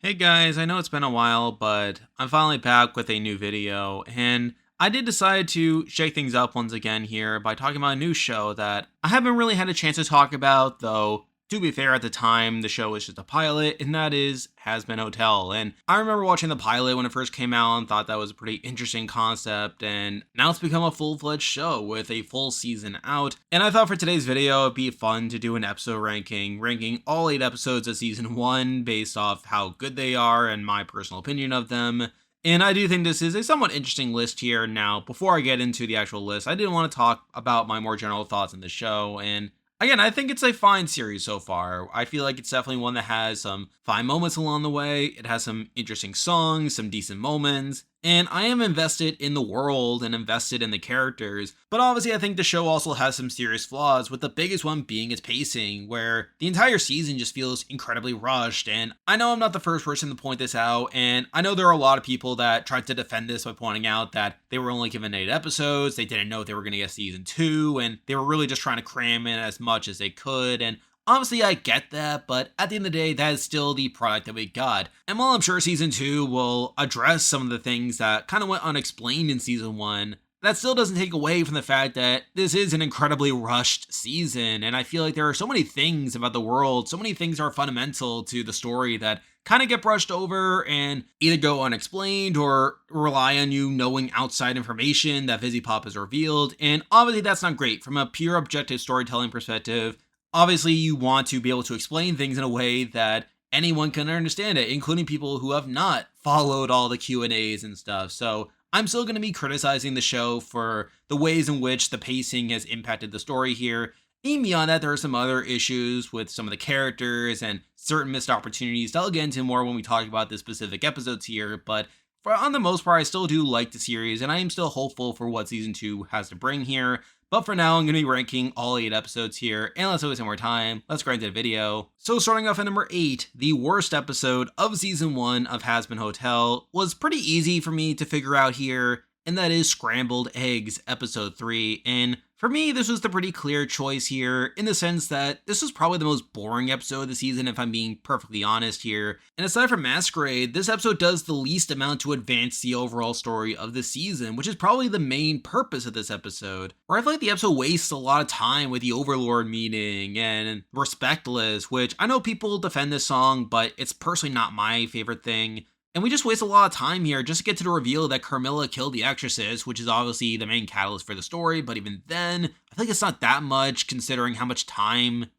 Hey guys, I know it's been a while, but I'm finally back with a new video, and I did decide to shake things up once again here by talking about a new show that I haven't really had a chance to talk about, though, to be fair, at the time, the show was just a pilot, and that is Hazbin Hotel. And I remember watching the pilot when it first came out and thought that was a pretty interesting concept, and now it's become a full-fledged show with a full season out. And I thought for today's video, it'd be fun to do an episode ranking all 8 episodes of season 1 based off how good they are and my personal opinion of them. And I do think this is a somewhat interesting list here. Now, before I get into the actual list, I did want to talk about my more general thoughts on the show. And again, I think it's a fine series so far. I feel like it's definitely one that has some fine moments along the way. It has some interesting songs, some decent moments, and I am invested in the world and invested in the characters. But obviously, I think the show also has some serious flaws, with the biggest one being its pacing, where the entire season just feels incredibly rushed. And I know I'm not the first person to point this out, and I know there are a lot of people that tried to defend this by pointing out that they were only given 8 episodes, they didn't know they were going to get season 2, and they were really just trying to cram in as much as they could. And obviously, I get that, but at the end of the day, that is still the product that we got. And while I'm sure season 2 will address some of the things that kind of went unexplained in season 1, that still doesn't take away from the fact that this is an incredibly rushed season. And I feel like there are so many things about the world, so many things are fundamental to the story that kind of get brushed over and either go unexplained or rely on you knowing outside information that Fizzy Pop has revealed. And obviously, that's not great from a pure objective storytelling perspective. Obviously, you want to be able to explain things in a way that anyone can understand it, including people who have not followed all the Q&As and stuff. So I'm still going to be criticizing the show for the ways in which the pacing has impacted the story here. Even beyond that, there are some other issues with some of the characters and certain missed opportunities that I'll get into more when we talk about the specific episodes here. But on the most part, I still do like the series, and I am still hopeful for what season 2 has to bring here. But for now, I'm going to be ranking all 8 episodes here, and let's waste no more time. Let's get into the video. So starting off at number 8, the worst episode of season 1 of Hazbin Hotel was pretty easy for me to figure out here, and that is Scrambled Eggs, episode 3. And for me, this was the pretty clear choice here, in the sense that this was probably the most boring episode of the season, if I'm being perfectly honest here. And aside from Masquerade, this episode does the least amount to advance the overall story of the season, which is probably the main purpose of this episode. Where I feel like the episode wastes a lot of time with the Overlord meeting and Respectless, which I know people defend this song, but it's personally not my favorite thing. And we just waste a lot of time here just to get to the reveal that Carmilla killed the exorcist, which is obviously the main catalyst for the story. But even then, I think it's not that much considering how much time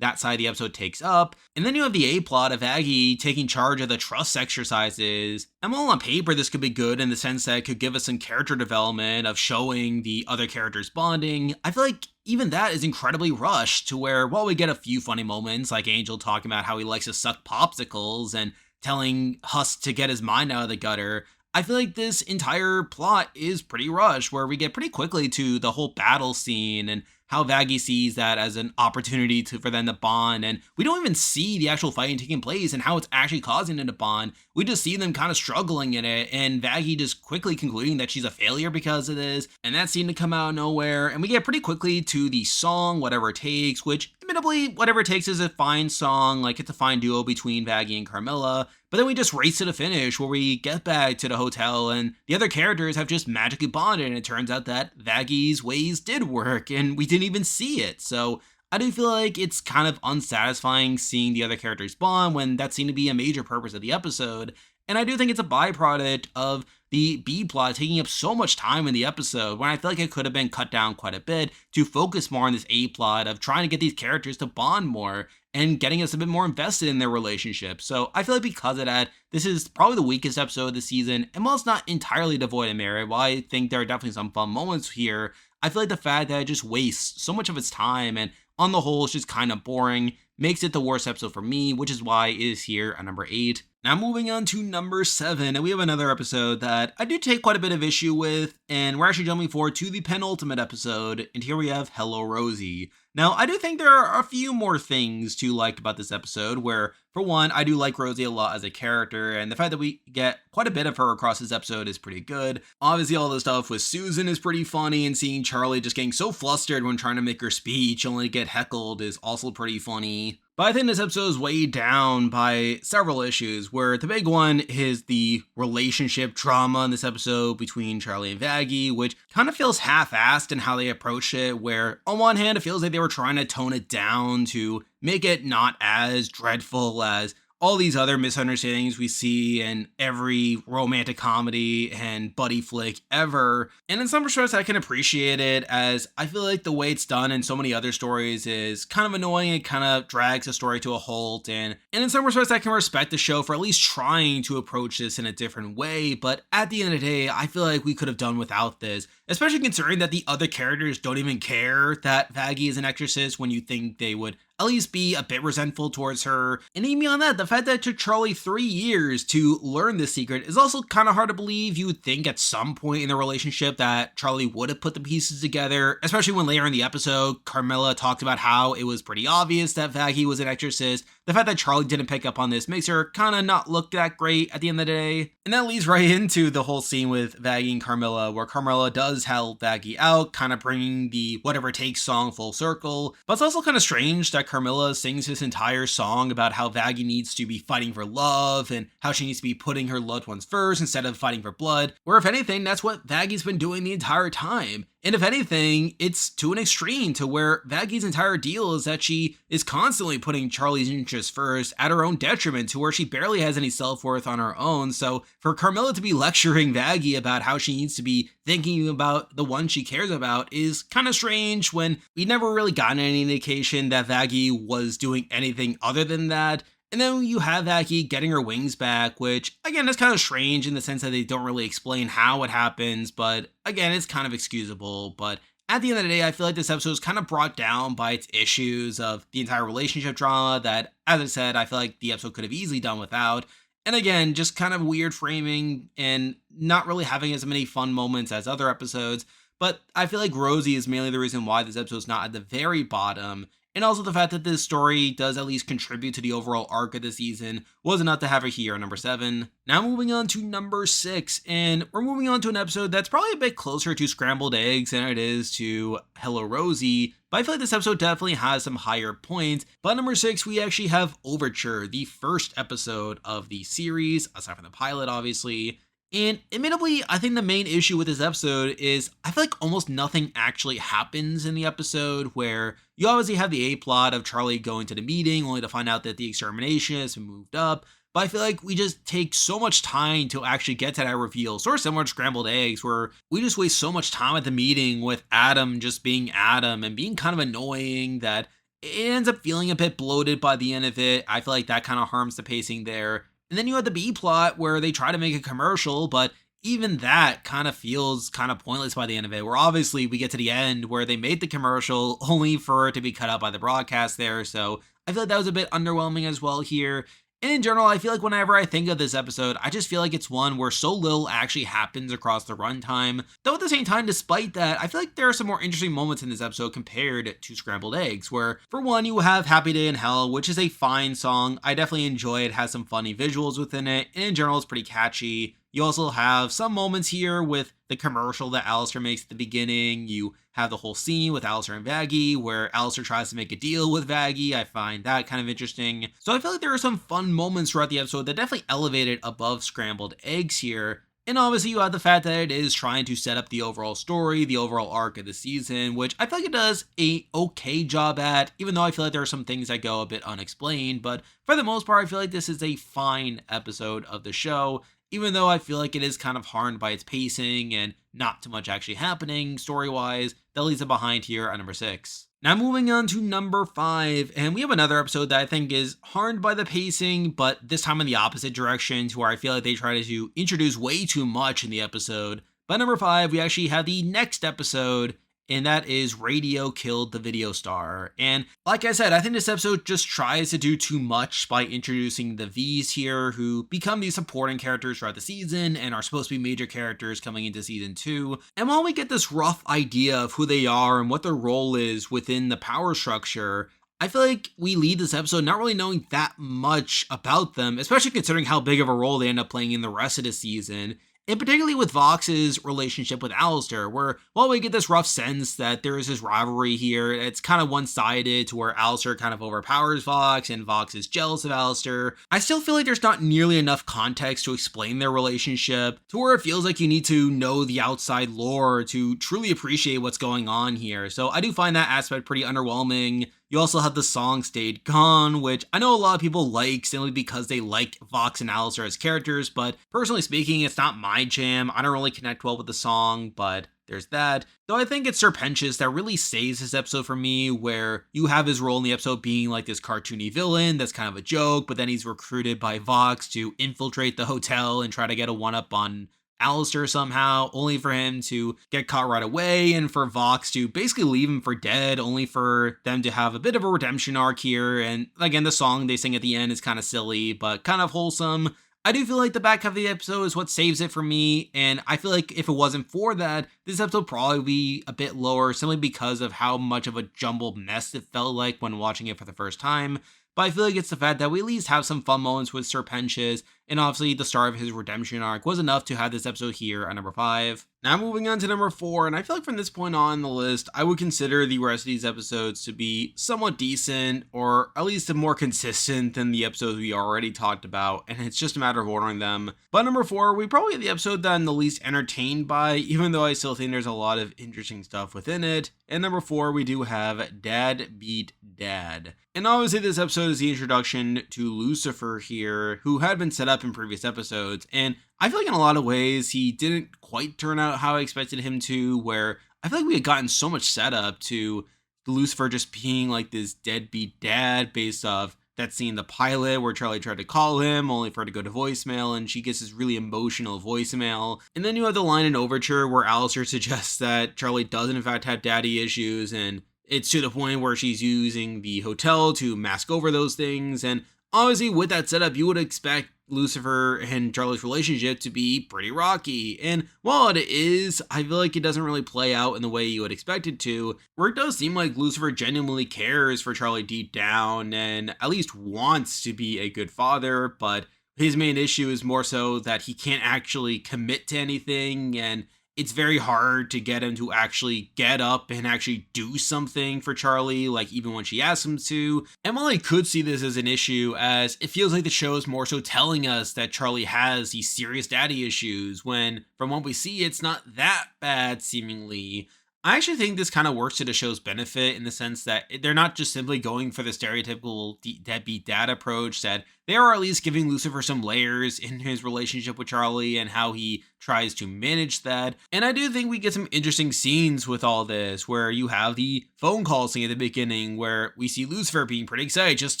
that side of the episode takes up. And then you have the A-plot of Aggie taking charge of the trust exercises. And while on paper this could be good in the sense that it could give us some character development of showing the other characters bonding, I feel like even that is incredibly rushed to where, while we get a few funny moments, like Angel talking about how he likes to suck popsicles and telling Husk to get his mind out of the gutter, I feel like this entire plot is pretty rushed, where we get pretty quickly to the whole battle scene and how Vaggie sees that as an opportunity for them to bond. And we don't even see the actual fighting taking place and how it's actually causing them to bond. We just see them kind of struggling in it, and Vaggie just quickly concluding that she's a failure because of this, and that seemed to come out of nowhere. And we get pretty quickly to the song, Whatever It Takes, which admittedly, Whatever It Takes is a fine song, like it's a fine duo between Vaggie and Carmilla. But then we just race to the finish where we get back to the hotel and the other characters have just magically bonded, and it turns out that Vaggie's ways did work and we didn't even see it. So I do feel like it's kind of unsatisfying seeing the other characters bond when that seemed to be a major purpose of the episode. And I do think it's a byproduct of the B plot taking up so much time in the episode, when I feel like it could have been cut down quite a bit to focus more on this A plot of trying to get these characters to bond more and getting us a bit more invested in their relationship. So I feel like because of that, this is probably the weakest episode of the season. And while it's not entirely devoid of merit, while I think there are definitely some fun moments here, I feel like the fact that it just wastes so much of its time and on the whole, it's just kind of boring, makes it the worst episode for me, which is why it is here at number 8. Now moving on to number 7, and we have another episode that I do take quite a bit of issue with, and we're actually jumping forward to the penultimate episode, and here we have Hello Rosie. Now, I do think there are a few more things to like about this episode, where, for one, I do like Rosie a lot as a character, and the fact that we get quite a bit of her across this episode is pretty good. Obviously, all the stuff with Susan is pretty funny, and seeing Charlie just getting so flustered when trying to make her speech only to get heckled is also pretty funny. But I think this episode is weighed down by several issues, where the big one is the relationship drama in this episode between Charlie and Vaggie, which kind of feels half-assed in how they approach it, where on one hand, it feels like they were trying to tone it down to make it not as dreadful as all these other misunderstandings we see in every romantic comedy and buddy flick ever. And in some respects, I can appreciate it, as I feel like the way it's done in so many other stories is kind of annoying. It kind of drags the story to a halt. And in some respects, I can respect the show for at least trying to approach this in a different way. But at the end of the day, I feel like we could have done without this, especially considering that the other characters don't even care that Vaggie is an exorcist, when you think they would at least be a bit resentful towards her. And even beyond that, the fact that it took Charlie 3 years to learn this secret is also kind of hard to believe. You would think at some point in the relationship that Charlie would have put the pieces together, especially when later in the episode, Carmilla talked about how it was pretty obvious that Vaggie was an exorcist. The fact that Charlie didn't pick up on this makes her kind of not look that great at the end of the day. And that leads right into the whole scene with Vaggie and Carmilla, where Carmilla does help Vaggie out, kind of bringing the Whatever It Takes song full circle. But it's also kind of strange that Carmilla sings this entire song about how Vaggie needs to be fighting for love and how she needs to be putting her loved ones first instead of fighting for blood, where if anything, that's what Vaggie's been doing the entire time. And if anything, it's to an extreme, to where Vaggie's entire deal is that she is constantly putting Charlie's interests first at her own detriment, to where she barely has any self-worth on her own. So for Carmilla to be lecturing Vaggie about how she needs to be thinking about the one she cares about is kind of strange, when we never really gotten any indication that Vaggie was doing anything other than that. And then you have Vaggie getting her wings back, which, again, is kind of strange in the sense that they don't really explain how it happens, but again, it's kind of excusable. But at the end of the day, I feel like this episode is kind of brought down by its issues of the entire relationship drama that, as I said, I feel like the episode could have easily done without. And again, just kind of weird framing and not really having as many fun moments as other episodes. But I feel like Rosie is mainly the reason why this episode is not at the very bottom. And also the fact that this story does at least contribute to the overall arc of the season was enough to have it here at number 7. Now moving on to number 6, and we're moving on to an episode that's probably a bit closer to Scrambled Eggs than it is to Hello Rosie, but I feel like this episode definitely has some higher points. But number 6, we actually have Overture, the first episode of the series, aside from the pilot obviously. And admittedly, I think the main issue with this episode is I feel like almost nothing actually happens in the episode, where you obviously have the A-plot of Charlie going to the meeting only to find out that the extermination has been moved up. But I feel like we just take so much time to actually get to that reveal, sort of similar to Scrambled Eggs, where we just waste so much time at the meeting with Adam just being Adam and being kind of annoying that it ends up feeling a bit bloated by the end of it. I feel like that kind of harms the pacing there. And then you have the B plot where they try to make a commercial, but even that kind of feels kind of pointless by the end of it, where obviously we get to the end where they made the commercial only for it to be cut out by the broadcast there. So I feel like that was a bit underwhelming as well here. And in general, I feel like whenever I think of this episode, I just feel like it's one where so little actually happens across the runtime. Though at the same time, despite that, I feel like there are some more interesting moments in this episode compared to Scrambled Eggs, where for one, you have Happy Day in Hell, which is a fine song. I definitely enjoy it, has some funny visuals within it, and in general, it's pretty catchy. You also have some moments here with the commercial that Alistair makes at the beginning. You have the whole scene with Alistair and Vaggie where Alistair tries to make a deal with Vaggie. I find that kind of interesting. So I feel like there are some fun moments throughout the episode that definitely elevate it above Scrambled Eggs here. And obviously you have the fact that it is trying to set up the overall story, the overall arc of the season, which I feel like it does a okay job at, even though I feel like there are some things that go a bit unexplained. But for the most part, I feel like this is a fine episode of the show, even though I feel like it is kind of harmed by its pacing and not too much actually happening story-wise. That leaves it behind here at number 6. Now moving on to number 5, and we have another episode that I think is harmed by the pacing, but this time in the opposite direction, to where I feel like they try to introduce way too much in the episode. But number 5, we actually have the next episode, and that is Radio Killed the Video Star. And like I said, I think this episode just tries to do too much by introducing the V's here, who become these supporting characters throughout the season and are supposed to be major characters coming into season 2. And while we get this rough idea of who they are and what their role is within the power structure, I feel like we lead this episode not really knowing that much about them, especially considering how big of a role they end up playing in the rest of the season. And particularly with Vox's relationship with Alistair, where, while we get this rough sense that there is this rivalry here, it's kind of one-sided to where Alistair kind of overpowers Vox, and Vox is jealous of Alistair. I still feel like there's not nearly enough context to explain their relationship, to where it feels like you need to know the outside lore to truly appreciate what's going on here. So I do find that aspect pretty underwhelming. You also have the song Stayed Gone, which I know a lot of people like simply because they like Vox and Alistair as characters, but personally speaking, it's not my jam. I don't really connect well with the song, but there's that. Though I think it's Serpentius that really saves this episode for me, where you have his role in the episode being like this cartoony villain that's kind of a joke, but then he's recruited by Vox to infiltrate the hotel and try to get a one-up on Alistair somehow, only for him to get caught right away, and for Vox to basically leave him for dead, only for them to have a bit of a redemption arc here. And again, the song they sing at the end is kind of silly, but kind of wholesome. I do feel like the back half of the episode is what saves it for me, and I feel like if it wasn't for that, this episode would probably be a bit lower, simply because of how much of a jumbled mess it felt like when watching it for the first time. But I feel like it's the fact that we at least have some fun moments with Serpentius, and obviously the start of his redemption arc was enough to have this episode here at number 5. Now moving on to number 4, and I feel like from this point on the list, I would consider the rest of these episodes to be somewhat decent, or at least more consistent than the episodes we already talked about, and it's just a matter of ordering them. But number 4, we probably get the episode that I'm the least entertained by, even though I still think there's a lot of interesting stuff within it. And number 4, we do have Dad Beat Dad. And obviously this episode is the introduction to Lucifer here, who had been set up in previous episodes, and I feel like in a lot of ways he didn't quite turn out how I expected him to, where I feel like we had gotten so much setup to Lucifer just being like this deadbeat dad based off that scene in the pilot where Charlie tried to call him only for her to go to voicemail, and she gets this really emotional voicemail. And then you have the line in Overture where Alistair suggests that Charlie doesn't in fact have daddy issues, and it's to the point where she's using the hotel to mask over those things. And obviously with that setup, you would expect Lucifer and Charlie's relationship to be pretty rocky. And while it is, I feel like it doesn't really play out in the way you would expect it to, where it does seem like Lucifer genuinely cares for Charlie deep down and at least wants to be a good father, but his main issue is more so that he can't actually commit to anything, and it's very hard to get him to actually get up and actually do something for Charlie, like even when she asks him to. And while I could see this as an issue, as it feels like the show is more so telling us that Charlie has these serious daddy issues, when from what we see, it's not that bad seemingly. I actually think this kind of works to the show's benefit in the sense that they're not just simply going for the stereotypical deadbeat dad approach, that they are at least giving Lucifer some layers in his relationship with Charlie and how he tries to manage that. And I do think we get some interesting scenes with all this, where you have the phone call scene at the beginning where we see Lucifer being pretty excited just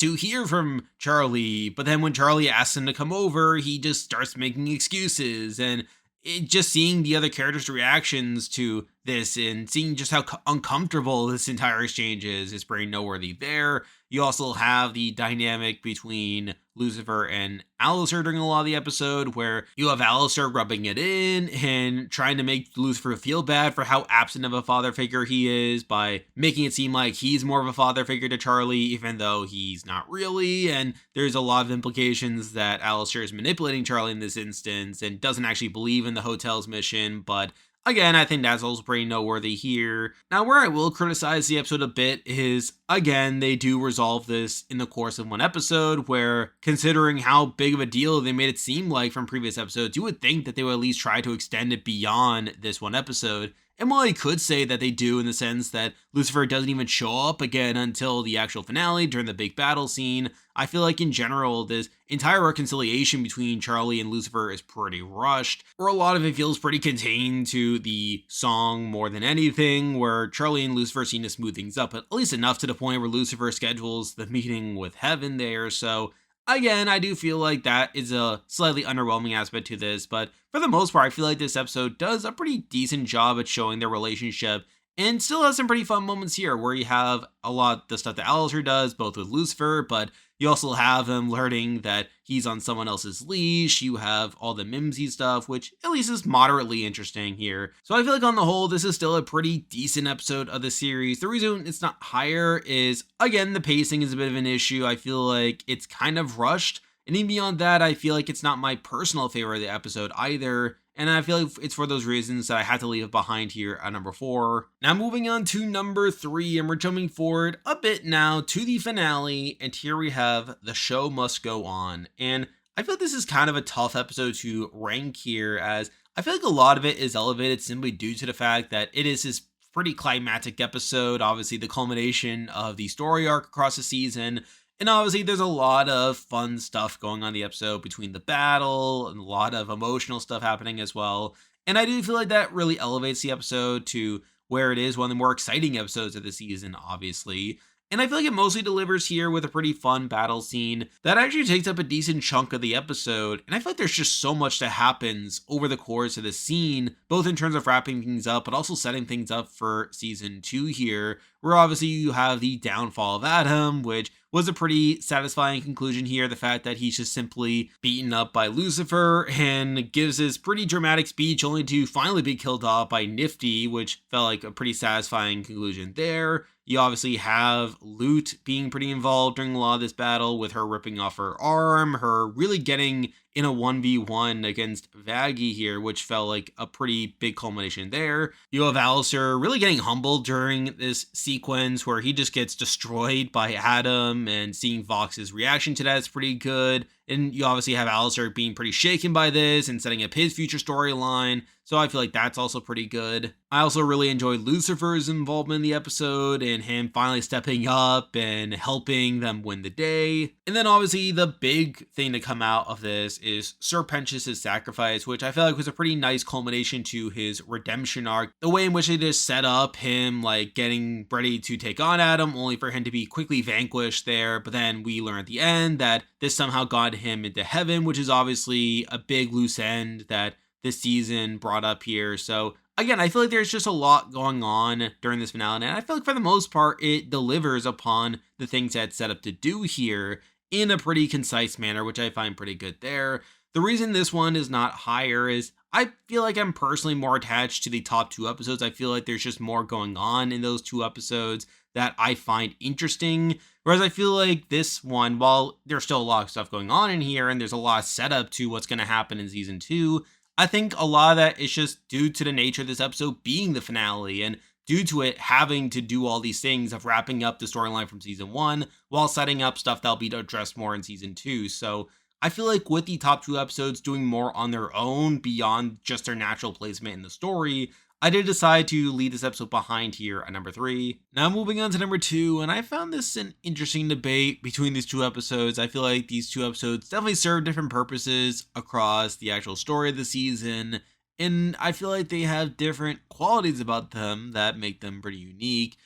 to hear from Charlie, but then when Charlie asks him to come over, he just starts making excuses. And just seeing the other characters' reactions to this and seeing just how uncomfortable this entire exchange is pretty noteworthy there. You also have the dynamic between Lucifer and Alistair during a lot of the episode, where you have Alistair rubbing it in and trying to make Lucifer feel bad for how absent of a father figure he is by making it seem like he's more of a father figure to Charlie, even though he's not really. And there's a lot of implications that Alistair is manipulating Charlie in this instance and doesn't actually believe in the hotel's mission, but again, I think that's also pretty noteworthy here. Now, where I will criticize the episode a bit is, again, they do resolve this in the course of one episode, where, considering how big of a deal they made it seem like from previous episodes, you would think that they would at least try to extend it beyond this one episode. And while I could say that they do, in the sense that Lucifer doesn't even show up again until the actual finale during the big battle scene, I feel like in general, this entire reconciliation between Charlie and Lucifer is pretty rushed, or a lot of it feels pretty contained to the song more than anything, where Charlie and Lucifer seem to smooth things up, at least enough to the point where Lucifer schedules the meeting with Heaven there. So again, I do feel like that is a slightly underwhelming aspect to this, but for the most part, I feel like this episode does a pretty decent job at showing their relationship And still has some pretty fun moments here where you have a lot of the stuff that Alistair does, both with Lucifer, but you also have him learning that he's on someone else's leash. You have all the Mimsy stuff, which at least is moderately interesting here. So I feel like on the whole, this is still a pretty decent episode of the series. The reason it's not higher is, again, the pacing is a bit of an issue. I feel like it's kind of rushed. And even beyond that, I feel like it's not my personal favorite of the episode either. And I feel like it's for those reasons that I had to leave it behind here at number 4. Now moving on to number 3, and we're jumping forward a bit now to the finale. And here we have The Show Must Go On. And I feel like this is kind of a tough episode to rank here, as I feel like a lot of it is elevated simply due to the fact that it is this pretty climactic episode. Obviously, the culmination of the story arc across the season. And obviously, there's a lot of fun stuff going on in the episode between the battle and a lot of emotional stuff happening as well. And I do feel like that really elevates the episode to where it is one of the more exciting episodes of the season, obviously. And I feel like it mostly delivers here with a pretty fun battle scene that actually takes up a decent chunk of the episode. And I feel like there's just so much that happens over the course of the scene, both in terms of wrapping things up, but also setting things up for season 2 here, where obviously you have the downfall of Adam, which was a pretty satisfying conclusion here. The fact that he's just simply beaten up by Lucifer and gives his pretty dramatic speech only to finally be killed off by Nifty, which felt like a pretty satisfying conclusion there. You obviously have Lute being pretty involved during a lot of this battle, with her ripping off her arm, her really getting in a 1v1 against Vaggie here, which felt like a pretty big culmination there. You have Alistair really getting humbled during this sequence where he just gets destroyed by Adam, and seeing Vox's reaction to that is pretty good. And you obviously have Alistair being pretty shaken by this and setting up his future storyline. So I feel like that's also pretty good. I also really enjoyed Lucifer's involvement in the episode and him finally stepping up and helping them win the day. And then obviously the big thing to come out of this is Sir Pentious' sacrifice, which I feel like was a pretty nice culmination to his redemption arc. The way in which they just set up him like getting ready to take on Adam, only for him to be quickly vanquished there. But then we learn at the end that this somehow got him into heaven, which is obviously a big loose end that this season brought up here. So again, I feel like there's just a lot going on during this finale, and I feel like for the most part, it delivers upon the things that it's set up to do here in a pretty concise manner, which I find pretty good there. The reason this one is not higher is I feel like I'm personally more attached to the top 2 episodes. I feel like there's just more going on in those 2 episodes that I find interesting. Whereas I feel like this one, while there's still a lot of stuff going on in here and there's a lot of setup to what's going to happen in season 2, I think a lot of that is just due to the nature of this episode being the finale, and due to it having to do all these things of wrapping up the storyline from season 1 while setting up stuff that'll be addressed more in season 2. So I feel like with the top 2 episodes doing more on their own beyond just their natural placement in the story, I did decide to leave this episode behind here at number 3. Now moving on to number 2, and I found this an interesting debate between these 2 episodes. I feel like these 2 episodes definitely serve different purposes across the actual story of the season, and I feel like they have different qualities about them that make them pretty unique.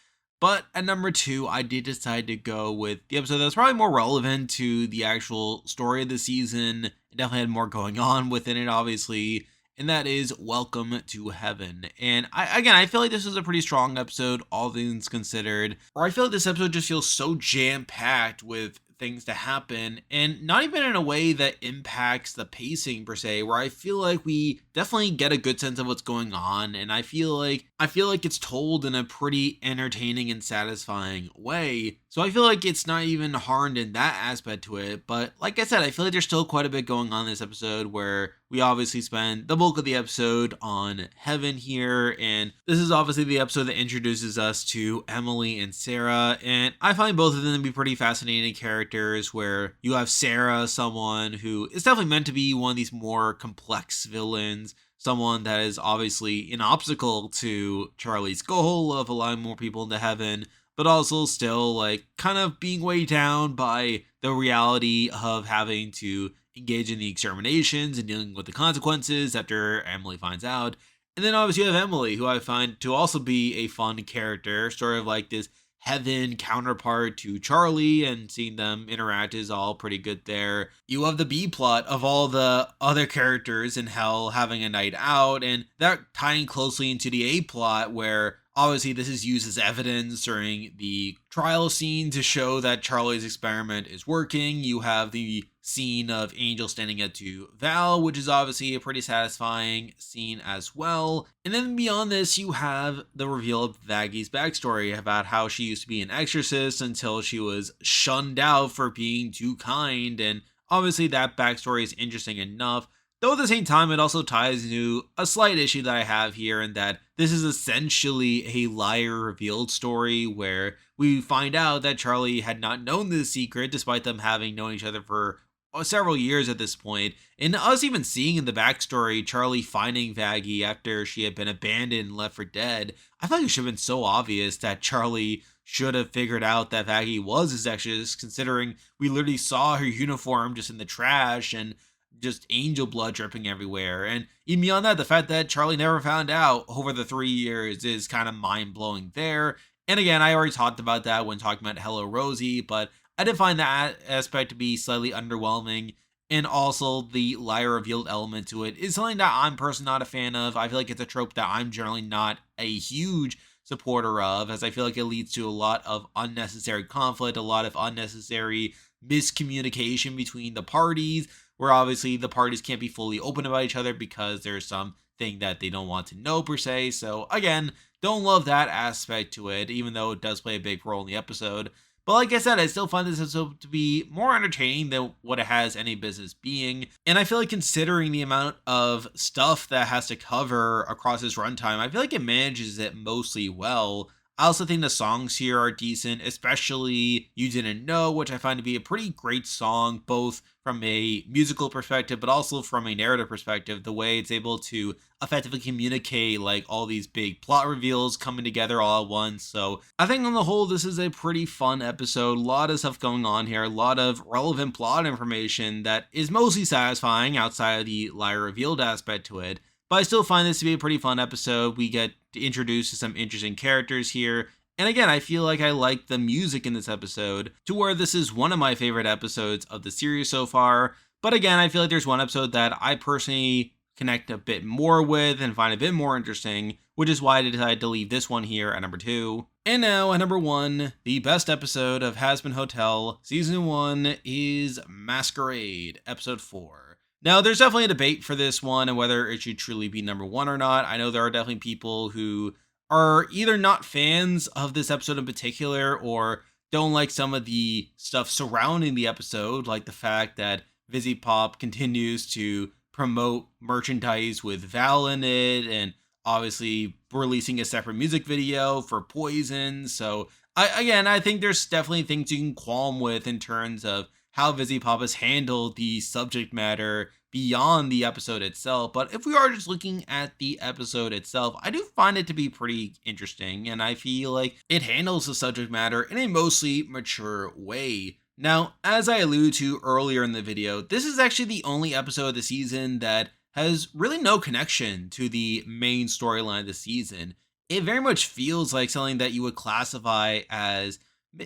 But at number 2, I did decide to go with the episode that's probably more relevant to the actual story of the season. It definitely had more going on within it, obviously, and that is Welcome to Heaven. And I feel like this was a pretty strong episode, all things considered. Or I feel like this episode just feels so jam-packed with things to happen, and not even in a way that impacts the pacing per se, where I feel like we definitely get a good sense of what's going on, and I feel like it's told in a pretty entertaining and satisfying way. So I feel like it's not even harmed in that aspect to it. But like I said, I feel like there's still quite a bit going on in this episode, where we obviously spend the bulk of the episode on Heaven here, and this is obviously the episode that introduces us to Emily and Sarah, and I find both of them to be pretty fascinating characters, where you have Sarah, someone who is definitely meant to be one of these more complex villains, someone that is obviously an obstacle to Charlie's goal of allowing more people into heaven, but also still like kind of being weighed down by the reality of having to engage in the exterminations and dealing with the consequences after Emily finds out. And then obviously you have Emily, who I find to also be a fun character, sort of like this Heaven counterpart to Charlie, and seeing them interact is all pretty good there. You have the B plot of all the other characters in Hell having a night out, and that tying closely into the A plot, where Obviously, this is used as evidence during the trial scene to show that Charlie's experiment is working. You have the scene of Angel standing up to Val, which is obviously a pretty satisfying scene as well. And then beyond this, you have the reveal of Vaggie's backstory about how she used to be an exorcist until she was shunned out for being too kind. And obviously, that backstory is interesting enough. Though at the same time, it also ties into a slight issue that I have here, in that this is essentially a liar revealed story where we find out that Charlie had not known this secret despite them having known each other for several years at this point. And us even seeing in the backstory Charlie finding Vaggie after she had been abandoned and left for dead, I thought it should have been so obvious that Charlie should have figured out that Vaggie was his exorcist, considering we literally saw her uniform just in the trash and just angel blood dripping everywhere. And even beyond that, the fact that Charlie never found out over the 3 years is kind of mind blowing there. And again, I already talked about that when talking about Hello Rosie, but I did find that aspect to be slightly underwhelming. And also, the liar revealed element to it is something that I'm personally not a fan of. I feel like it's a trope that I'm generally not a huge supporter of, as I feel like it leads to a lot of unnecessary conflict, a lot of unnecessary miscommunication between the parties, where obviously the parties can't be fully open about each other because there's something that they don't want to know per se. So again, don't love that aspect to it, even though it does play a big role in the episode. But like I said, I still find this episode to be more entertaining than what it has any business being. And I feel like, considering the amount of stuff that has to cover across this runtime, I feel like it manages it mostly well. I also think the songs here are decent, especially You Didn't Know, which I find to be a pretty great song, both from a musical perspective, but also from a narrative perspective. The way it's able to effectively communicate like all these big plot reveals coming together all at once. So I think on the whole, this is a pretty fun episode. A lot of stuff going on here, a lot of relevant plot information that is mostly satisfying outside of the liar revealed aspect to it. But I still find this to be a pretty fun episode. We get introduced to some interesting characters here. And again, I feel like I like the music in this episode, to where this is one of my favorite episodes of the series so far. But again, I feel like there's one episode that I personally connect a bit more with and find a bit more interesting, which is why I decided to leave this one here at number 2. And now at number 1, the best episode of Hazbin Hotel Season 1 is Masquerade, Episode 4. Now, there's definitely a debate for this one and whether it should truly be number 1 or not. I know there are definitely people who are either not fans of this episode in particular or don't like some of the stuff surrounding the episode, like the fact that Vizzy Pop continues to promote merchandise with Val in it, and obviously releasing a separate music video for Poison. So I think there's definitely things you can qualm with in terms of how Vizzy Pop has handled the subject matter beyond the episode itself. But if we are just looking at the episode itself, I do find it to be pretty interesting, and I feel like it handles the subject matter in a mostly mature way. Now, as I alluded to earlier in the video, this is actually the only episode of the season that has really no connection to the main storyline of the season. It very much feels like something that you would classify as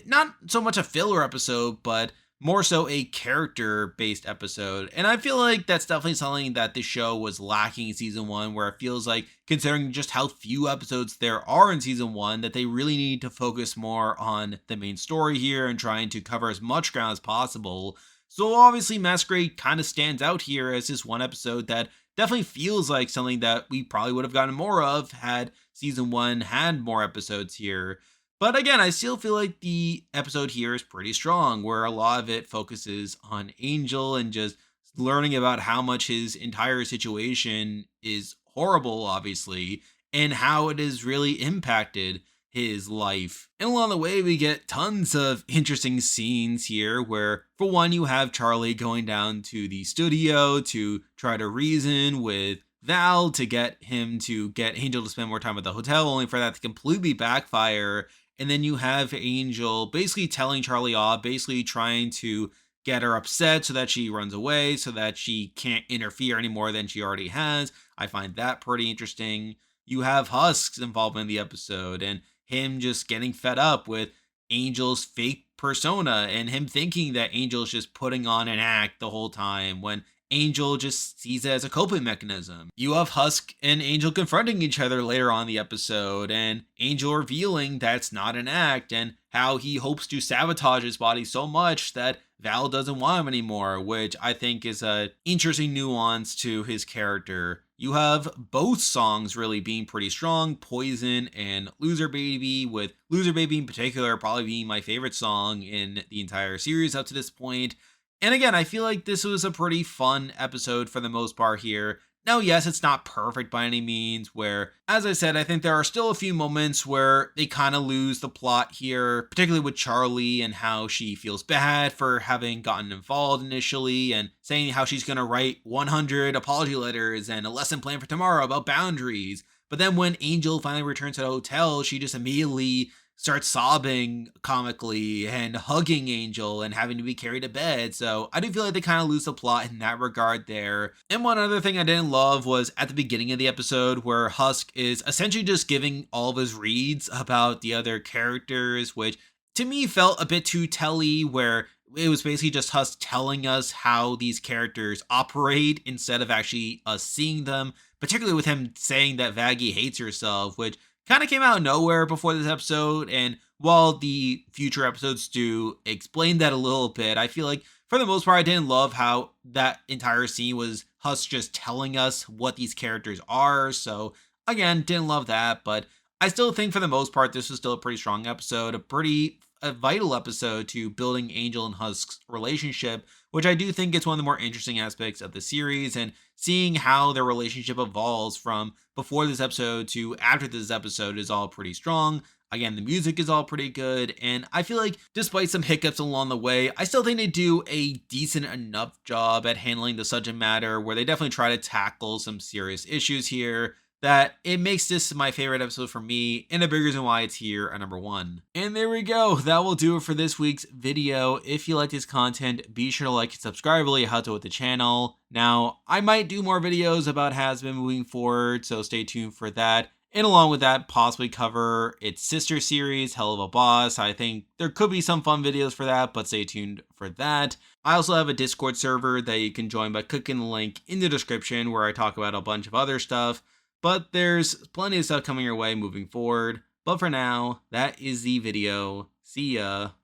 not so much a filler episode, but more so a character-based episode. And I feel like that's definitely something that the show was lacking in season 1, where it feels like, considering just how few episodes there are in season 1, that they really need to focus more on the main story here and trying to cover as much ground as possible. So obviously Masquerade kind of stands out here as this one episode that definitely feels like something that we probably would have gotten more of had season 1 had more episodes here. But again, I still feel like the episode here is pretty strong, where a lot of it focuses on Angel and just learning about how much his entire situation is horrible, obviously, and how it has really impacted his life. And along the way, we get tons of interesting scenes here where, for one, you have Charlie going down to the studio to try to reason with Val to get him to get Angel to spend more time at the hotel, only for that to completely backfire. And then you have Angel basically telling Charlie off, basically trying to get her upset so that she runs away, so that she can't interfere any more than she already has. I find that pretty interesting. You have Husk's involvement in the episode and him just getting fed up with Angel's fake persona and him thinking that Angel's just putting on an act the whole time, when Angel just sees it as a coping mechanism. You have Husk and Angel confronting each other later on in the episode, and Angel revealing that's not an act, and how he hopes to sabotage his body so much that Val doesn't want him anymore, which I think is a interesting nuance to his character. You have both songs really being pretty strong, Poison and Loser Baby, with Loser Baby in particular probably being my favorite song in the entire series up to this point. And again, I feel like this was a pretty fun episode for the most part here. Now, yes, it's not perfect by any means, where, as I said, I think there are still a few moments where they kind of lose the plot here, particularly with Charlie and how she feels bad for having gotten involved initially and saying how she's going to write 100 apology letters and a lesson plan for tomorrow about boundaries. But then when Angel finally returns to the hotel, she just immediately starts sobbing comically and hugging Angel and having to be carried to bed. So I do feel like they kind of lose the plot in that regard there. And one other thing I didn't love was at the beginning of the episode where Husk is essentially just giving all of his reads about the other characters, which to me felt a bit too telly, where it was basically just Husk telling us how these characters operate instead of actually us seeing them, particularly with him saying that Vaggie hates herself, which kind of came out of nowhere before this episode. And while the future episodes do explain that a little bit, I feel like for the most part, I didn't love how that entire scene was Husk just telling us what these characters are. So again, didn't love that, but I still think for the most part, this was still a pretty strong episode, a vital episode to building Angel and Husk's relationship, which I do think is one of the more interesting aspects of the series, and seeing how their relationship evolves from before this episode to after this episode is all pretty strong. Again, the music is all pretty good, and I feel like despite some hiccups along the way, I still think they do a decent enough job at handling the subject matter where they definitely try to tackle some serious issues here, that it makes this my favorite episode for me, and a big reason why it's here at number 1. And there we go. That will do it for this week's video. If you like this content, be sure to like and subscribe. Really helps out with the channel. Now, I might do more videos about Hazbin moving forward, so stay tuned for that. And along with that, possibly cover its sister series, Hell of a Boss. I think there could be some fun videos for that, but stay tuned for that. I also have a Discord server that you can join by clicking the link in the description, where I talk about a bunch of other stuff. But there's plenty of stuff coming your way moving forward. But for now, that is the video. See ya.